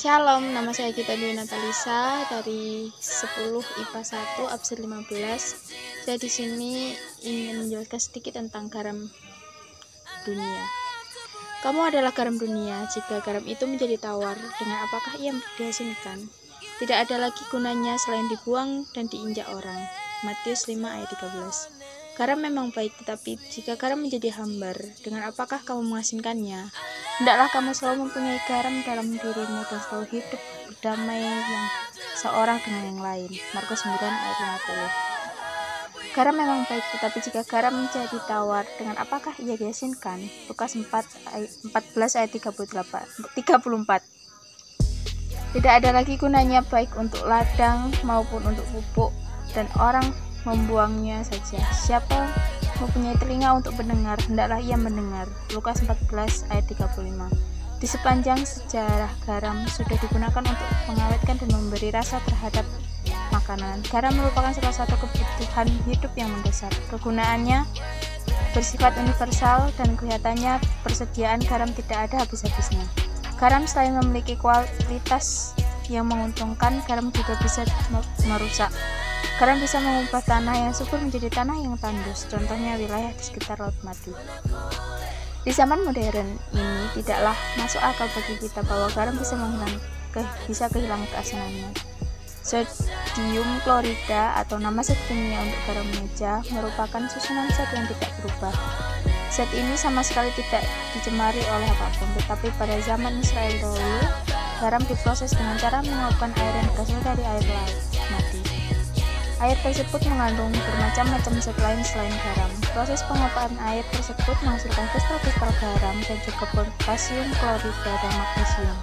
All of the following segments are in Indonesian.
Shalom, nama saya Gita Dwi Natalisa dari 10 IPA 1 absen 15. Saya di sini ingin menjelaskan sedikit tentang garam dunia. Kamu adalah garam dunia. Jika garam itu menjadi tawar, dengan apakah ia diasinkan? Tidak ada lagi gunanya selain dibuang dan diinjak orang. Matius 5 ayat 13. Garam memang baik, tetapi jika garam menjadi hambar, dengan apakah kamu mengasinkannya? Hendaklah kamu selalu mempunyai garam dalam dirimu dan selalu hidup berdamai yang seorang dengan yang lain. Markus 9 ayat 50. Garam memang baik, tetapi jika garam menjadi tawar, dengan apakah ia diasinkan? Lukas 14 ayat 34. Tidak ada lagi gunanya baik untuk ladang maupun untuk pupuk, dan orang membuangnya saja. Siapa mempunyai telinga untuk mendengar, hendaklah ia mendengar. Lukas 14 ayat 35. Di sepanjang sejarah, garam sudah digunakan untuk mengawetkan dan memberi rasa terhadap makanan. Garam merupakan salah satu kebutuhan hidup yang mendasar. Kegunaannya bersifat universal dan kelihatannya persediaan garam tidak ada habis-habisnya. Garam selain memiliki kualitas yang menguntungkan, garam juga bisa merusak. Garam bisa mengubah tanah yang subur menjadi tanah yang tandus, contohnya wilayah di sekitar Laut Mati. Di zaman modern ini tidaklah masuk akal bagi kita bahwa garam bisa kehilangan keasinannya. Sodium klorida atau nama zat kimia untuk garam meja merupakan susunan zat yang tidak berubah. Zat ini sama sekali tidak dicemari oleh apapun, tetapi pada zaman Israel dahulu, garam diproses dengan cara menguapkan air yang berasal dari air Laut Mati. Air tersebut mengandung bermacam-macam zat lain selain garam. Proses penguapan air tersebut menghasilkan kristal-kristal garam dan juga potasium klorida dan magnesium.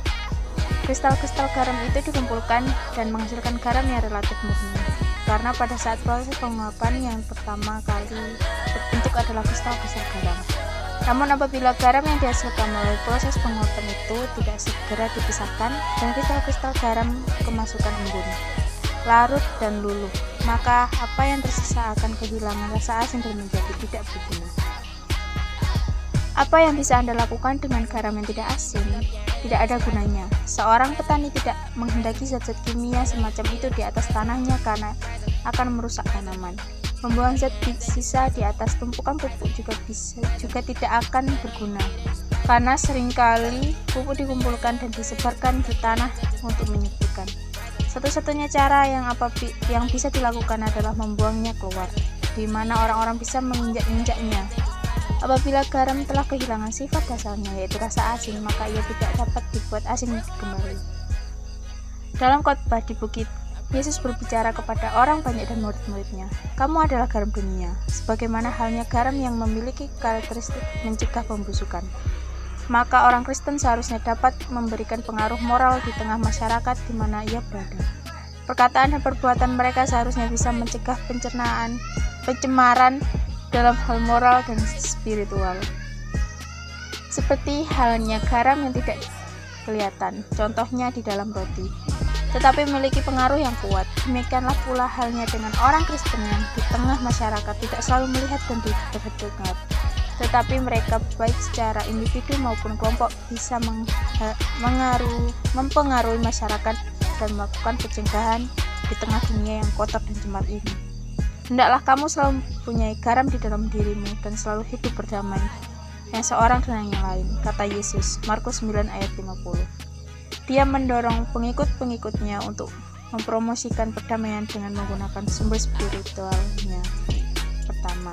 Kristal-kristal garam itu dikumpulkan dan menghasilkan garam yang relatif murni. Karena pada saat proses penguapan yang pertama kali terbentuk adalah kristal-kristal garam. Namun apabila garam yang dihasilkan melalui proses penguapan itu tidak segera dipisahkan dan kristal-kristal garam kemasukan embun, larut dan luluh, maka apa yang tersisa akan kehilangan rasa asin dan menjadi tidak berguna. Apa yang bisa Anda lakukan dengan garam yang tidak asin? Tidak ada gunanya. Seorang petani tidak menghendaki zat-zat kimia semacam itu di atas tanahnya karena akan merusak tanaman. Membuang zat sisa di atas tumpukan pupuk juga tidak akan berguna, karena seringkali pupuk dikumpulkan dan disebarkan di tanah untuk menyuburkan. Satu-satunya cara yang bisa dilakukan adalah membuangnya keluar, di mana orang-orang bisa menginjak-injaknya. Apabila garam telah kehilangan sifat dasarnya, yaitu rasa asin, maka ia tidak dapat dibuat asin kembali. Dalam khotbah di bukit, Yesus berbicara kepada orang banyak dan murid-muridnya, "Kamu adalah garam dunia, sebagaimana halnya garam yang memiliki karakteristik mencegah pembusukan." Maka orang Kristen seharusnya dapat memberikan pengaruh moral di tengah masyarakat di mana ia berada. Perkataan dan perbuatan mereka seharusnya bisa mencegah pencemaran dalam hal moral dan spiritual. Seperti halnya garam yang tidak kelihatan, contohnya di dalam roti, tetapi memiliki pengaruh yang kuat. Demikianlah pula halnya dengan orang Kristen yang di tengah masyarakat tidak selalu melihat dan terdengar, tetapi mereka baik secara individu maupun kelompok bisa mempengaruhi masyarakat dan melakukan pencegahan di tengah dunia yang kotor dan cemar ini. Hendaklah kamu selalu mempunyai garam di dalam dirimu dan selalu hidup berdamai yang seorang dengan yang lain, kata Yesus. Markus 9 ayat 50. Dia mendorong pengikut-pengikutnya untuk mempromosikan perdamaian dengan menggunakan sumber spiritualnya. Pertama,